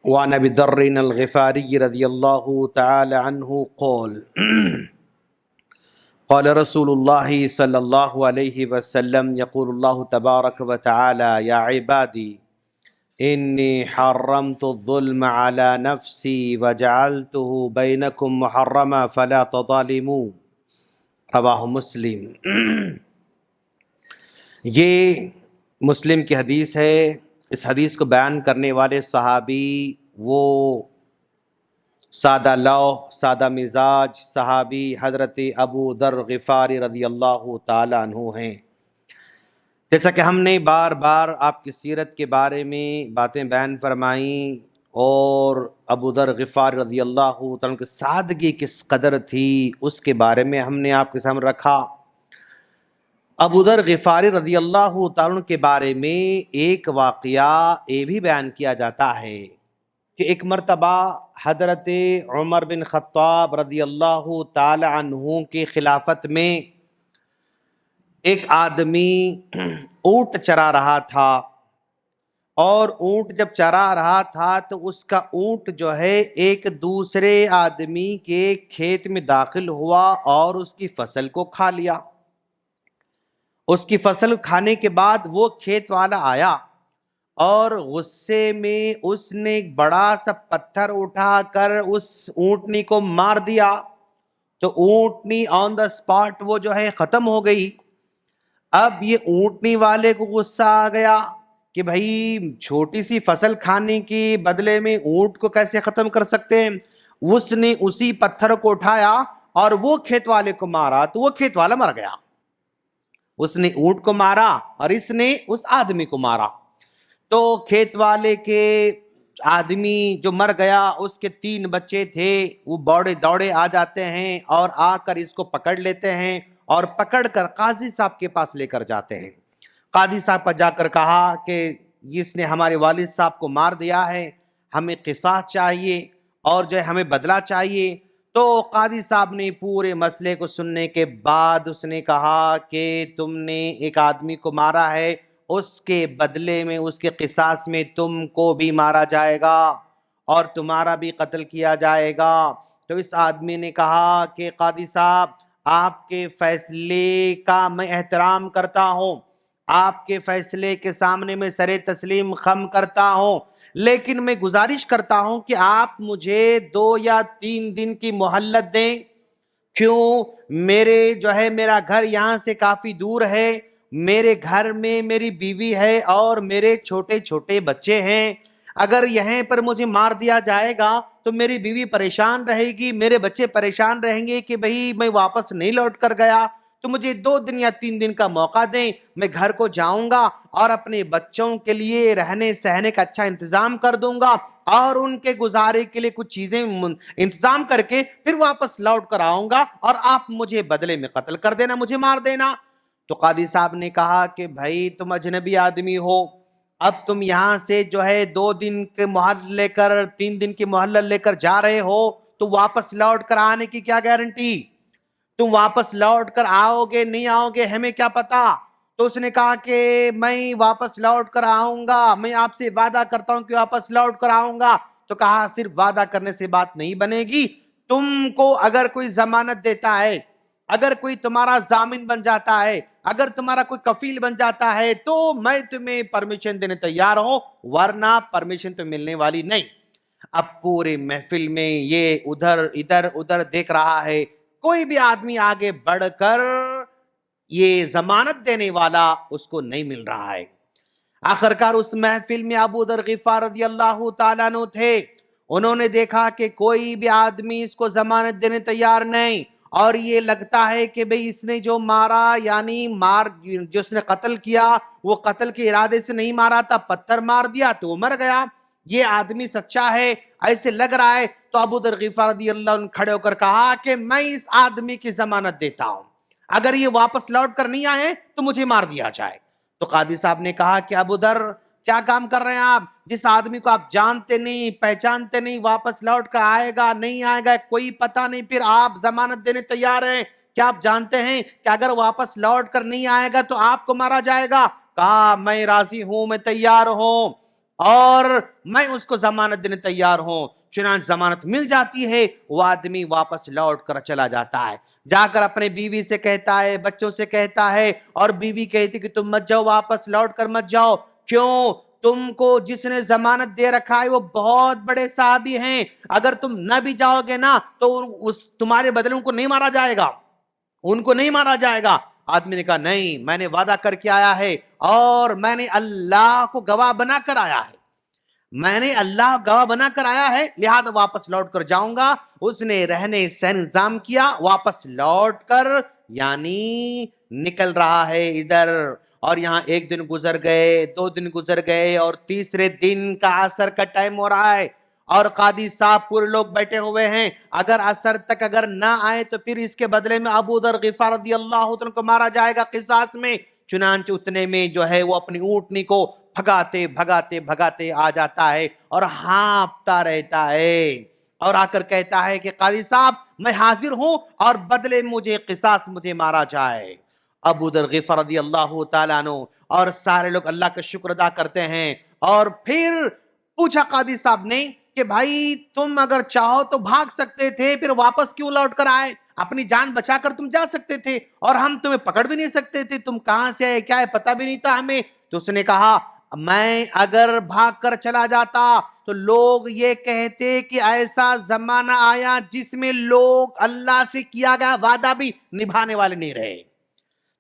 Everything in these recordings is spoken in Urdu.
وعن ابي ذر الغفاري رضي الله تعالى عنه قال قال رسول الله صلى الله عليه وسلم يقول الله تبارك وتعالى يا عبادي إني حرمت الظلم على نفسي وجعلته بينكم محرما فلا تظالموا رواہ مسلم۔ یہ مسلم کی حدیث ہے۔ اس حدیث کو بیان کرنے والے صحابی وہ سادہ لوح سادہ مزاج صحابی حضرت ابو ذر غفاری رضی اللہ تعالی عنہ ہیں۔ جیسا کہ ہم نے بار بار آپ کی سیرت کے بارے میں باتیں بیان فرمائیں اور ابو ذر غفاری رضی اللہ تعالی عنہ کی سادگی کس قدر تھی اس کے بارے میں ہم نے آپ کے سامنے رکھا۔ ابو ذر غفاری رضی اللہ تعالیٰ عنہ کے بارے میں ایک واقعہ یہ بھی بیان کیا جاتا ہے کہ ایک مرتبہ حضرت عمر بن خطاب رضی اللہ تعالی عنہ کی خلافت میں ایک آدمی اونٹ چرا رہا تھا، اور اونٹ جب چرا رہا تھا تو اس کا اونٹ جو ہے ایک دوسرے آدمی کے کھیت میں داخل ہوا اور اس کی فصل کو کھا لیا۔ اس کی فصل کھانے کے بعد وہ کھیت والا آیا اور غصے میں اس نے ایک بڑا سا پتھر اٹھا کر اس اونٹنی کو مار دیا، تو اونٹنی آن دا سپاٹ وہ جو ہے ختم ہو گئی۔ اب یہ اونٹنی والے کو غصہ آ گیا کہ بھائی چھوٹی سی فصل کھانے کے بدلے میں اونٹ کو کیسے ختم کر سکتے ہیں۔ اس نے اسی پتھر کو اٹھایا اور وہ کھیت والے کو مارا تو وہ کھیت والا مر گیا۔ اس نے اونٹ کو مارا اور اس نے اس آدمی کو مارا، تو کھیت والے کے آدمی جو مر گیا اس کے 3 بچے تھے، وہ بوڑے دوڑے آ جاتے ہیں اور آ کر اس کو پکڑ لیتے ہیں اور پکڑ کر قاضی صاحب کے پاس لے کر جاتے ہیں۔ قاضی صاحب پر جا کر کہا کہ اس نے ہمارے والد صاحب کو مار دیا ہے، ہمیں قصاص چاہیے اور جو ہے ہمیں بدلہ چاہیے۔ تو قاضی صاحب نے پورے مسئلے کو سننے کے بعد اس نے کہا کہ تم نے ایک آدمی کو مارا ہے، اس کے بدلے میں اس کے قصاص میں تم کو بھی مارا جائے گا اور تمہارا بھی قتل کیا جائے گا۔ تو اس آدمی نے کہا کہ قاضی صاحب آپ کے فیصلے کا میں احترام کرتا ہوں، آپ کے فیصلے کے سامنے میں سر تسلیم خم کرتا ہوں، لیکن میں گزارش کرتا ہوں کہ آپ مجھے 2 یا 3 دن کی مہلت دیں۔ کیوں؟ میرے جو ہے میرا گھر یہاں سے کافی دور ہے، میرے گھر میں میری بیوی ہے اور میرے چھوٹے چھوٹے بچے ہیں۔ اگر یہیں پر مجھے مار دیا جائے گا تو میری بیوی پریشان رہے گی، میرے بچے پریشان رہیں گے کہ بھئی میں واپس نہیں لوٹ کر گیا، تو مجھے 2 دن یا 3 دن کا موقع دیں، میں گھر کو جاؤں گا اور اپنے بچوں کے لیے رہنے سہنے کا اچھا انتظام کر دوں گا اور ان کے گزارے کے لیے کچھ چیزیں انتظام کر کے پھر واپس لوٹ کر آؤں گا، اور آپ مجھے بدلے میں قتل کر دینا، مجھے مار دینا۔ تو قاضی صاحب نے کہا کہ بھائی تم اجنبی آدمی ہو، اب تم یہاں سے جو ہے 2 دن کے مہلت لے کر 3 دن کی مہلت لے کر جا رہے ہو، تو واپس لوٹ کر آنے کی کیا گارنٹی؟ تم واپس لوٹ کر آؤ گے نہیں آؤ گے ہمیں کیا پتا؟ تو اس نے کہا کہ میں واپس لوٹ کر آؤں گا، میں آپ سے وعدہ کرتا ہوں کہ واپس لوٹ کر آؤں گا۔ تو کہا صرف وعدہ کرنے سے بات نہیں بنے گی، تم کو اگر کوئی ضمانت دیتا ہے، اگر کوئی تمہارا ضامن بن جاتا ہے، اگر تمہارا کوئی کفیل بن جاتا ہے تو میں تمہیں پرمیشن دینے تیار ہوں، ورنہ پرمیشن تو ملنے والی نہیں۔ اب پورے محفل میں یہ ادھر ادھر دیکھ رہا ہے، کوئی بھی آدمی آگے بڑھ کر یہ ضمانت دینے والا اس کو نہیں مل رہا ہے۔ آخرکار اس محفل میں ابو ذر غفاری رضی اللہ تعالیٰ عنہ تھے، انہوں نے دیکھا کہ کوئی بھی آدمی اس کو ضمانت دینے تیار نہیں، اور یہ لگتا ہے کہ بھئی اس نے جو مارا یعنی جو اس نے قتل کیا وہ قتل کے ارادے سے نہیں مارا تھا، پتھر مار دیا تو وہ مر گیا، یہ آدمی سچا ہے ایسے لگ رہا ہے۔ تو ابو ذر غفاری رضی اللہ عنہ کھڑے ہو کر کہا کہ میں اس آدمی کی ضمانت دیتا ہوں، اگر یہ واپس لوٹ کر نہیں آئے تو مجھے مار دیا جائے۔ تو قاضی صاحب نے کہا کہ ابو ذر کیا کام کر رہے ہیں آپ؟ جس آدمی کو آپ جانتے نہیں پہچانتے نہیں، واپس لوٹ کر آئے گا نہیں آئے گا کوئی پتہ نہیں، پھر آپ ضمانت دینے تیار ہیں؟ کیا آپ جانتے ہیں کہ اگر واپس لوٹ کر نہیں آئے گا تو آپ کو مارا جائے گا؟ کہا میں راضی ہوں، میں تیار ہوں، اور میں اس کو ضمانت دینے تیار ہوں۔ چنانچہ ضمانت مل جاتی ہے، وہ آدمی واپس لوٹ کر چلا جاتا ہے، جا کر اپنے بیوی سے کہتا ہے، بچوں سے کہتا ہے، اور بیوی کہتی کہ تم مت جاؤ، واپس لوٹ کر مت جاؤ۔ کیوں؟ تم کو جس نے ضمانت دے رکھا ہے وہ بہت بڑے صحابی ہیں، اگر تم نہ بھی جاؤ گے نا تو تمہارے بدلے ان کو نہیں مارا جائے گا، ان کو نہیں مارا جائے گا۔ آدمی نے کہا نہیں، میں نے وعدہ کر کے آیا ہے اور میں نے اللہ کو گواہ بنا کر آیا ہے، میں نے اللہ گواہ بنا کر آیا ہے، لہذا واپس لوٹ کر جاؤں گا۔ اس نے رہنے سے انتظام کیا، واپس لوٹ کر یعنی نکل رہا ہے ادھر، اور یہاں ایک دن گزر گئے، 2 دن گزر گئے، اور تیسرے دن کا عصر کا ٹائم ہو رہا ہے، اور قاضی صاحب پورے لوگ بیٹھے ہوئے ہیں، اگر عصر تک اگر نہ آئے تو پھر اس کے بدلے میں ابو ذر غفار رضی اللہ عنہ کو مارا جائے گا قصاص میں۔ چنانچہ اتنے میں جو ہے وہ اپنی اونٹنی کو بھگاتے بھگاتے بھگاتے آ جاتا ہے اور ہانپتا رہتا ہے، اور آ کر کہتا ہے کہ قاضی صاحب میں حاضر ہوں اور بدلے مجھے قصاص مجھے مارا جائے۔ ابو ذر غفار رضی اللہ تعالیٰ عنہ اور سارے لوگ اللہ کا شکر ادا کرتے ہیں، اور پھر پوچھا قاضی صاحب نے کہ بھائی تم اگر چاہو تو بھاگ سکتے تھے، پھر واپس کیوں لوٹ کر آئے؟ اپنی جان بچا کر تم جا سکتے تھے اور ہم تمہیں پکڑ بھی نہیں سکتے تھے، تم کہاں سے آئے کیا ہے پتہ بھی نہیں تھا ہمیں۔ تو اس نے کہا میں اگر بھاگ کر چلا جاتا تو لوگ یہ کہتے کہ ایسا زمانہ آیا جس میں لوگ اللہ سے کیا گیا وعدہ بھی نبھانے والے نہیں رہے،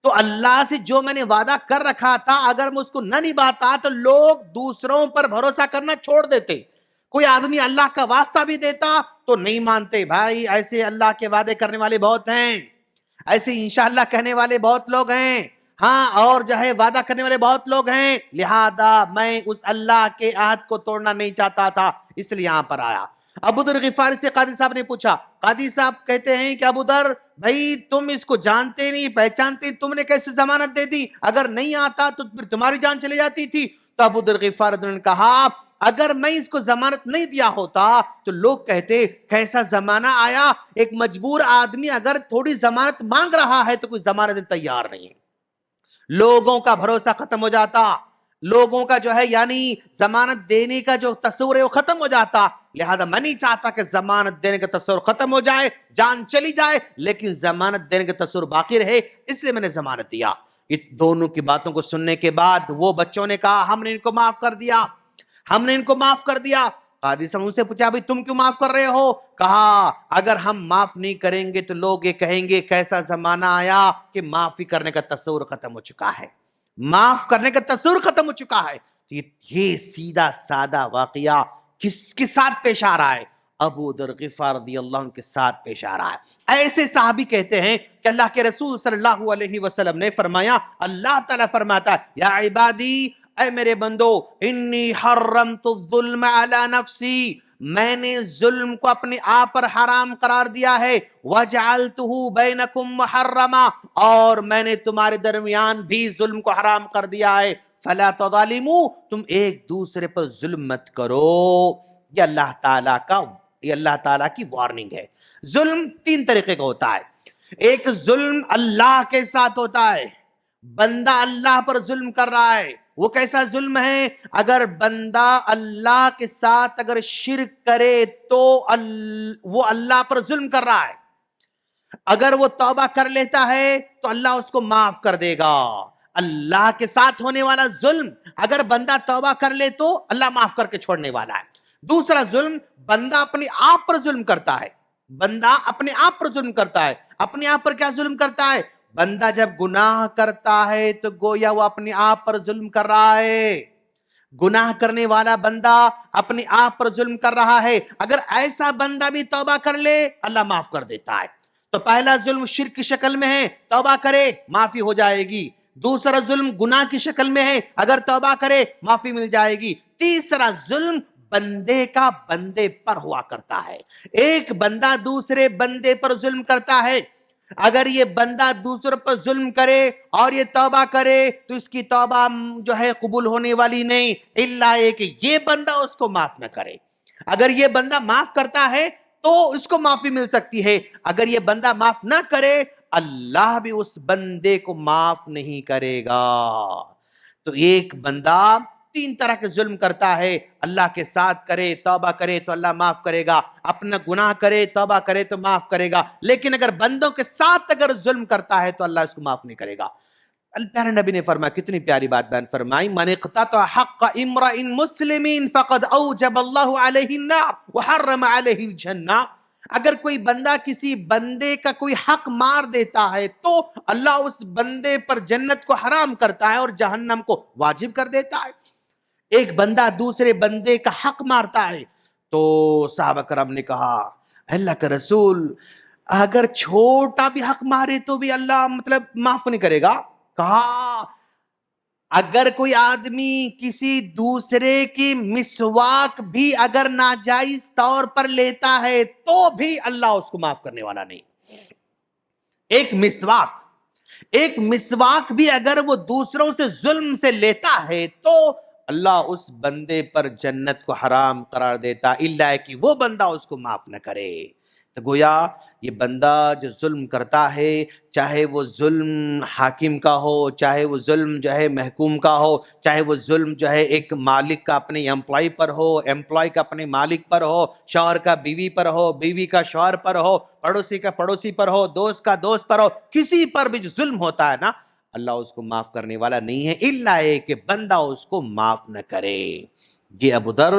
تو اللہ سے جو میں نے وعدہ کر رکھا تھا اگر میں اس کو نہ نبھاتا تو لوگ دوسروں پر بھروسہ کرنا چھوڑ دیتے، کوئی آدمی اللہ کا واسطہ بھی دیتا تو نہیں مانتے۔ بھائی ایسے اللہ کے وعدے کرنے والے بہت ہیں، ایسے انشاءاللہ کہنے والے بہت لوگ ہیں، ہاں، اور جو ہے وعدہ کرنے والے بہت لوگ ہیں، لہذا میں اس اللہ کے عہد کو توڑنا نہیں چاہتا تھا، اس لیے یہاں پر آیا۔ ابو ذر غفاری سے قاضی صاحب نے پوچھا، قاضی صاحب کہتے ہیں کہ ابو ذر بھائی تم اس کو جانتے نہیں پہچانتے، تم نے کیسے ضمانت دے دی؟ اگر نہیں آتا تو پھر تمہاری جان چلی جاتی تھی۔ تو ابو ذر غفاری نے کہا اگر میں اس کو ضمانت نہیں دیا ہوتا تو لوگ کہتے کیسا زمانہ آیا، ایک مجبور آدمی اگر تھوڑی ضمانت مانگ رہا ہے تو کوئی ضمانت تیار نہیں ہے، لوگوں کا بھروسہ ختم ہو جاتا، لوگوں کا جو ہے یعنی ضمانت دینے کا جو تصور ہے وہ ختم ہو جاتا، لہذا میں نہیں چاہتا کہ ضمانت دینے کا تصور ختم ہو جائے، جان چلی جائے لیکن ضمانت دینے کا تصور باقی رہے، اس لیے میں نے ضمانت دیا۔ ان دونوں کی باتوں کو سننے کے بعد وہ بچوں نے کہا ہم نے ان کو معاف کر دیا، ہم نے ان کو معاف کر دیا۔ قاضی صاحب ان سے پوچھا بھائی تم کیوں معاف کر رہے ہو؟ کہا اگر ہم معاف نہیں کریں گے تو لوگ یہ کہیں گے کیسا زمانہ آیا کہ معافی کرنے کا تصور ختم ہو چکا ہے، معاف کرنے کا تصور ختم ہو چکا ہے۔ تو یہ سیدھا سادہ واقعہ کس کے ساتھ پیش آ رہا ہے؟ ابو ذر غفار رضی اللہ عنہ کے ساتھ پیش آ رہا ہے۔ ایسے صحابی کہتے ہیں کہ اللہ کے رسول صلی اللہ علیہ وسلم نے فرمایا، اللہ تعالیٰ فرماتا ہے یا عبادی اے میرے بندو انی حرمت الظلم علی نفسی، میں نے ظلم کو اپنے آپ پر حرام قرار دیا ہے، وجعلتہ بینکم محرما، اور میں نے تمہارے درمیان بھی ظلم کو حرام کر دیا ہے، فلا تظالموا، تم ایک دوسرے پر ظلم مت کرو۔ یہ اللہ تعالیٰ کی وارننگ ہے۔ ظلم 3 طریقے کا ہوتا ہے، ایک ظلم اللہ کے ساتھ ہوتا ہے، بندہ اللہ پر ظلم کر رہا ہے، وہ کیسا ظلم ہے؟ اگر بندہ اللہ کے ساتھ اگر شرک کرے تو وہ اللہ پر ظلم کر رہا ہے، اگر وہ توبہ کر لیتا ہے تو اللہ اس کو معاف کر دے گا۔ اللہ کے ساتھ ہونے والا ظلم اگر بندہ توبہ کر لے تو اللہ معاف کر کے چھوڑنے والا ہے۔ دوسرا ظلم بندہ اپنے آپ پر ظلم کرتا ہے، بندہ اپنے آپ پر ظلم کرتا ہے۔ اپنے آپ پر کیا ظلم کرتا ہے؟ بندہ جب گناہ کرتا ہے تو گویا وہ اپنے آپ پر ظلم کر رہا ہے، گناہ کرنے والا بندہ اپنے آپ پر ظلم کر رہا ہے، اگر ایسا بندہ بھی توبہ کر لے اللہ معاف کر دیتا ہے۔ تو پہلا ظلم شرک کی شکل میں ہے، توبہ کرے معافی ہو جائے گی۔ دوسرا ظلم گناہ کی شکل میں ہے، اگر توبہ کرے معافی مل جائے گی۔ تیسرا ظلم بندے کا بندے پر ہوا کرتا ہے، ایک بندہ دوسرے بندے پر ظلم کرتا ہے، اگر یہ بندہ دوسرے پر ظلم کرے اور یہ توبہ کرے تو اس کی توبہ جو ہے قبول ہونے والی نہیں، الا یہ کہ یہ بندہ اس کو معاف نہ کرے۔ اگر یہ بندہ معاف کرتا ہے تو اس کو معافی مل سکتی ہے، اگر یہ بندہ معاف نہ کرے اللہ بھی اس بندے کو معاف نہیں کرے گا۔ تو ایک بندہ تین طرح کے ظلم کرتا ہے، اللہ کے ساتھ کرے توبہ کرے تو اللہ معاف کرے گا، اپنا گناہ کرے توبہ کرے تو معاف کرے گا، لیکن اگر بندوں کے ساتھ اگر ظلم کرتا ہے تو اللہ اس کو معاف نہیں کرے گا۔ پیارے نبی نے فرمایا، کتنی پیاری بات بیان فرمائی، من اقتطع حق امرئ مسلم فقد اوجب اللہ علیہ النار وحرم علیہ الجنہ۔ اگر کوئی بندہ کسی بندے کا کوئی حق مار دیتا ہے تو اللہ اس بندے پر جنت کو حرام کرتا ہے اور جہنم کو واجب کر دیتا ہے۔ ایک بندہ دوسرے بندے کا حق مارتا ہے تو صحابہ کرام نے کہا، اللہ کا رسول اگر چھوٹا بھی حق مارے تو بھی اللہ مطلب معاف نہیں کرے گا؟ کہا اگر کوئی آدمی کسی دوسرے کی مسواک بھی اگر ناجائز طور پر لیتا ہے تو بھی اللہ اس کو معاف کرنے والا نہیں۔ ایک مسواک بھی اگر وہ دوسروں سے ظلم سے لیتا ہے تو اللہ اس بندے پر جنت کو حرام قرار دیتا، الا کہ وہ بندہ اس کو معاف نہ کرے۔ تو گویا یہ بندہ جو ظلم کرتا ہے، چاہے وہ ظلم حاکم کا ہو، چاہے وہ ظلم جو ہے محکوم کا ہو، چاہے وہ ظلم جو ہے ایک مالک کا اپنے امپلائی پر ہو، امپلائی کا اپنے مالک پر ہو، شوہر کا بیوی پر ہو، بیوی کا شوہر پر ہو، پڑوسی کا پڑوسی پر ہو، دوست کا دوست پر ہو، کسی پر بھی جو ظلم ہوتا ہے نا، اللہ اس کو معاف کرنے والا نہیں ہے، الا کہ بندہ اس کو معاف نہ کرے۔ یہ ابو ذر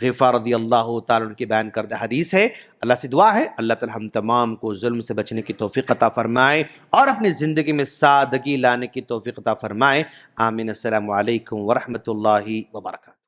غفار رضی اللہ تعالیٰ عنہ کی بیان کردہ حدیث ہے۔ اللہ سے دعا ہے اللہ تعالیٰ ہم تمام کو ظلم سے بچنے کی توفیق عطا فرمائے اور اپنی زندگی میں سادگی لانے کی توفیق عطا فرمائے۔ آمین۔ السلام علیکم ورحمۃ اللہ وبرکاتہ۔